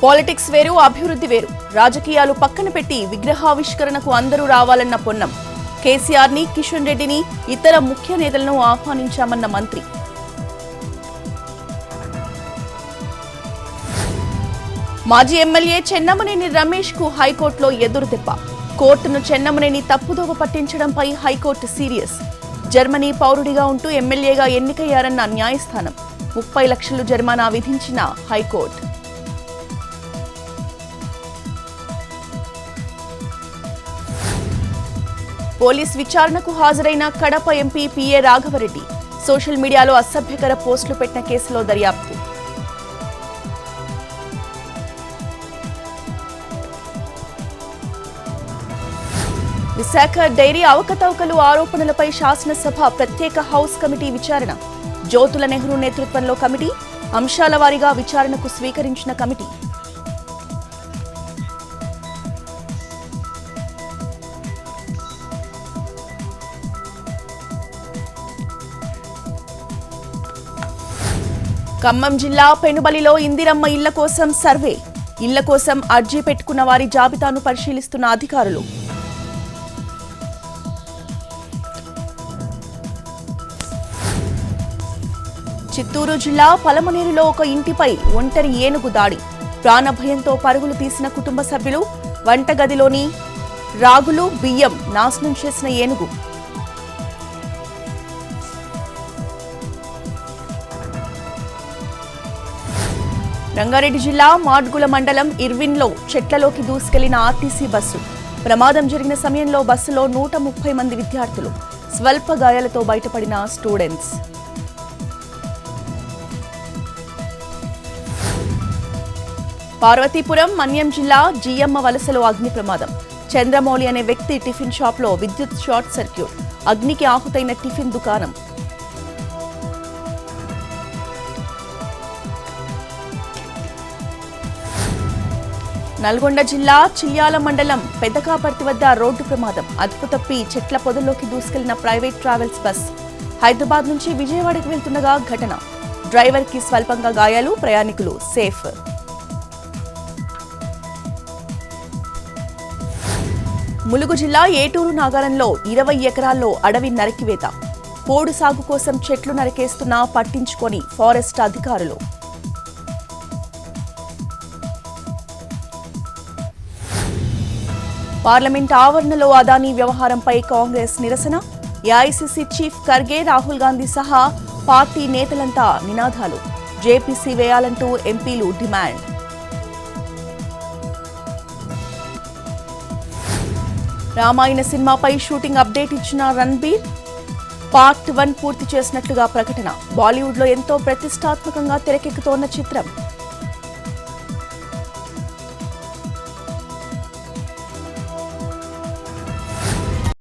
Politics వేరు, అభివృద్ధి వేరు. రాజకీయాలు పక్కన పెట్టి విగ్రహావిష్కరణకు అందరూ రావాలన్న పొన్నం. కేసీఆర్ ని, కిషన్ రెడ్డిని, ఇతర ముఖ్య నేతలను ఆహ్వానించామన్న మంత్రి. మాజీ ఎమ్మెల్యే చెన్నమనేని రమేష్ కు హైకోర్టులో ఎదురుదెబ్బ. కోర్టును చెన్నమనేని తప్పుదోవ పట్టించడంపై హైకోర్టు సీరియస్. జర్మనీ పౌరుడిగా ఉంటూ ఎమ్మెల్యేగా ఎన్నికయ్యారన్న న్యాయస్థానం. 30 లక్షలు జరిమానా విధించిన హైకోర్టు. పోలీస్ విచారణకు హాజరైన Kadapa MP PA Raghavareddy. Social మీడియాలో అసభ్యకర పోస్టులు పెట్టిన కేసులో దర్యాప్తు. విశాఖ డైరీ అవకతవకలు ఆరోపణలపై శాసనసభ ప్రత్యేక హౌస్ కమిటీ విచారణ. జ్యోతుల నెహ్రూ నేతృత్వంలో కమిటీ. అంశాల వారీగా విచారణకు స్వీకరించిన కమిటీ. ఖమ్మం జిల్లా పెనుబలిలో ఇందిరమ్మ ఇళ్ల కోసం సర్వే. ఇళ్ల కోసం అర్జీ పెట్టుకున్న వారి జాబితాను పరిశీలిస్తున్న అధికారులు. చిత్తూరు జిల్లా పలమనేరులో ఒక ఇంటిపై ఒంటరి ఏనుగు దాడి. ప్రాణభయంతో పరుగులు తీసిన కుటుంబ సభ్యులు. వంటగదిలోని రాగులు, బియ్యం నాశనం చేసిన ఏనుగు. రంగారెడ్డి జిల్లా మాడ్గుల మండలం ఇర్విన్లో చెట్లలోకి దూసుకెళ్లిన ఆర్టీసీ బస్సు. ప్రమాదం జరిగిన సమయంలో బస్సులో 130 మంది విద్యార్థులు. స్వల్ప గాయాలతో బయటపడిన స్టూడెంట్స్. పార్వతీపురం మన్యం జిల్లా జియమ్మ వలసలో అగ్ని ప్రమాదం. చంద్రమౌళి అనే వ్యక్తి టిఫిన్ షాప్లో విద్యుత్ షార్ట్ సర్క్యూట్. అగ్నికి ఆహుతైన టిఫిన్ దుకాణం. నల్గొండ జిల్లా చిల్యాల మండలం పెదకాపర్తి వద్ద రోడ్డు ప్రమాదం. అదుపు తప్పి చెట్ల పొదల్లోకి దూసుకెళ్లిన ప్రైవేట్ ట్రావెల్స్ బస్. హైదరాబాద్ నుంచి విజయవాడకు వెళ్తుండగా ఘటన. డ్రైవర్ కి స్వల్పంగా గాయాలు. ప్రయాణికులు సేఫ్. ములుగు జిల్లా ఏటూరు నాగారంలో 20 ఎకరాల్లో అడవి నరికివేత. పోడు సాగు కోసం చెట్లు నరికేస్తున్నా పట్టించుకొని ఫారెస్ట్ అధికారులు. పార్లమెంట్ ఆవరణలో అదానీ వ్యవహారంపై కాంగ్రెస్ నిరసన. ఏఐసీసీ చీఫ్ ఖర్గే, రాహుల్ గాంధీ సహా పార్టీ నేతలంతా నినాదాలు. జేపీసీ వేయాలంటూ ఎంపీలు డిమాండ్. రామాయణ సినిమాపై షూటింగ్ అప్డేట్ ఇచ్చిన రణ్బీర్. పార్ట్ 1 పూర్తి చేసినట్లుగా ప్రకటన. బాలీవుడ్లో ఎంతో ప్రతిష్టాత్మకంగా తెరకెక్కుతోన్న చిత్రం.